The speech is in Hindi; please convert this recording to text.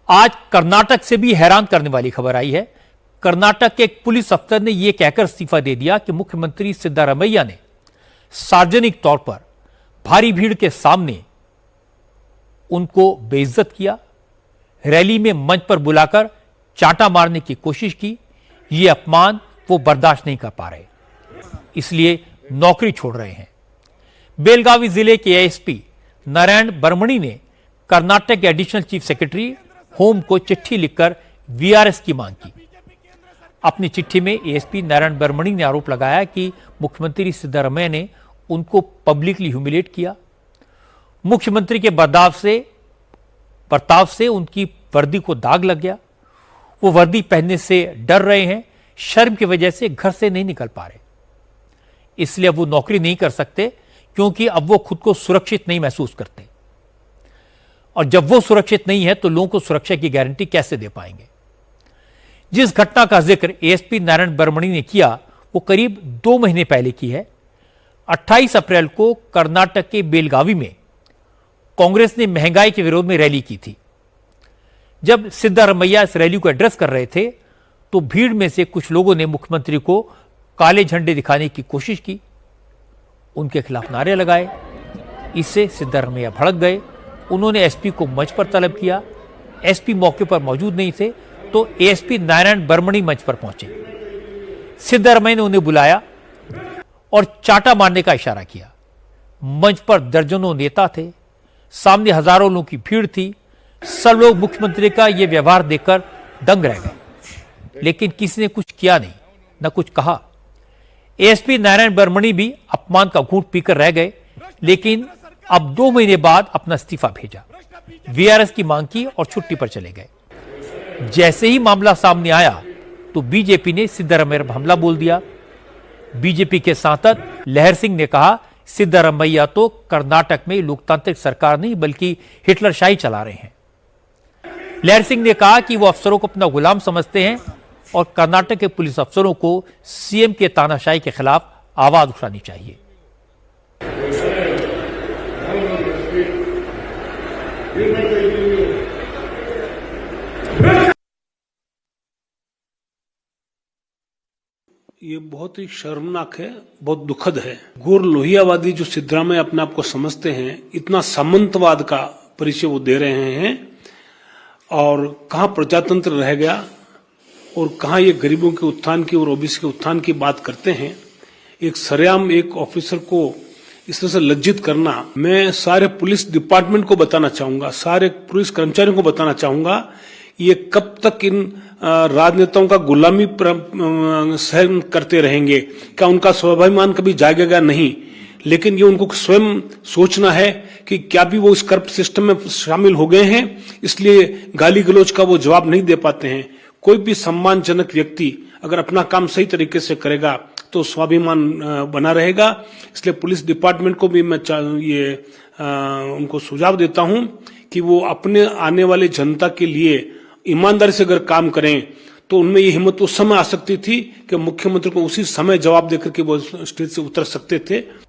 आज कर्नाटक से भी हैरान करने वाली खबर आई है। कर्नाटक के एक पुलिस अफसर ने यह कहकर इस्तीफा दे दिया कि मुख्यमंत्री सिद्धारमैया ने सार्वजनिक तौर पर भारी भीड़ के सामने उनको बेइज्जत किया, रैली में मंच पर बुलाकर चांटा मारने की कोशिश की। यह अपमान वो बर्दाश्त नहीं कर पा रहे, इसलिए नौकरी छोड़ रहे हैं। बेलगावी जिले के एएसपी नारायण बर्मणी ने कर्नाटक के एडिशनल चीफ सेक्रेटरी होम को चिट्ठी लिखकर वीआरएस की मांग की। अपनी चिट्ठी में एएसपी नारायण बर्मणी ने आरोप लगाया कि मुख्यमंत्री सिद्धारमैया ने उनको पब्लिकली ह्यूमिलेट किया। मुख्यमंत्री के बर्ताव से उनकी वर्दी को दाग लग गया। वो वर्दी पहनने से डर रहे हैं, शर्म की वजह से घर से नहीं निकल पा रहे, इसलिए अब वो नौकरी नहीं कर सकते, क्योंकि अब वो खुद को सुरक्षित नहीं महसूस करते। और जब वो सुरक्षित नहीं है तो लोगों को सुरक्षा की गारंटी कैसे दे पाएंगे। जिस घटना का जिक्र एएसपी नारायण बर्मणी ने किया वो करीब 2 महीने पहले की है। 28 अप्रैल को कर्नाटक के बेलगावी में कांग्रेस ने महंगाई के विरोध में रैली की थी। जब सिद्धारमैया इस रैली को एड्रेस कर रहे थे तो भीड़ में से कुछ लोगों ने मुख्यमंत्री को काले झंडे दिखाने की कोशिश की, उनके खिलाफ नारे लगाए। इससे सिद्धारमैया भड़क गए। उन्होंने एसपी को मंच पर तलब किया। एसपी मौके पर मौजूद नहीं थे तो एएसपी नारायण बर्मणी मंच पर पहुंचे। सिद्धारमैया ने उन्हें बुलाया और चांटा मारने का इशारा किया। मंच पर दर्जनों नेता थे, सामने हजारों लोगों की भीड़ थी। सब लोग मुख्यमंत्री का यह व्यवहार देखकर दंग रह गए, लेकिन किसी ने कुछ किया नहीं, न कुछ कहा। एएसपी नारायण बर्मणी भी अपमान का घूंट पीकर रह गए, लेकिन अब 2 महीने बाद अपना इस्तीफा भेजा, वीआरएस की मांग की और छुट्टी पर चले गए। जैसे ही मामला सामने आया तो बीजेपी ने सिद्धारमैया पर हमला बोल दिया। बीजेपी के सांसद लहर सिंह ने कहा, सिद्धारमैया तो कर्नाटक में लोकतांत्रिक सरकार नहीं बल्कि हिटलरशाही चला रहे हैं। लहर सिंह ने कहा कि वो अफसरों को अपना गुलाम समझते हैं और कर्नाटक के पुलिस अफसरों को सीएम के तानाशाही के खिलाफ आवाज उठानी चाहिए। ये बहुत ही शर्मनाक है, बहुत दुखद है। घोर लोहियावादी जो सिद्धरामैया अपने आप को समझते हैं, इतना सामंतवाद का परिचय वो दे रहे हैं। और कहाँ प्रजातंत्र रह गया और कहाँ ये गरीबों के उत्थान की और ओबीसी के उत्थान की बात करते हैं। एक सरेआम एक ऑफिसर को इस तरह से लज्जित करना, मैं सारे पुलिस डिपार्टमेंट को बताना चाहूंगा, सारे पुलिस कर्मचारियों को बताना चाहूंगा, ये कब तक इन राजनेताओं का गुलामी सहन करते रहेंगे? क्या उनका स्वाभिमान कभी जागेगा? नहीं। लेकिन ये उनको स्वयं सोचना है कि क्या भी वो इस करप्ट सिस्टम में शामिल हो गए हैं, इसलिए गाली गलौज का वो जवाब नहीं दे पाते हैं। कोई भी सम्मानजनक व्यक्ति अगर अपना काम सही तरीके से करेगा तो स्वाभिमान बना रहेगा। इसलिए पुलिस डिपार्टमेंट को भी मैं उनको सुझाव देता हूं कि वो अपने आने वाले जनता के लिए ईमानदारी से अगर काम करें तो उनमें ये हिम्मत उस समय आ सकती थी कि मुख्यमंत्री को उसी समय जवाब देकर के वो स्टेज से उतर सकते थे।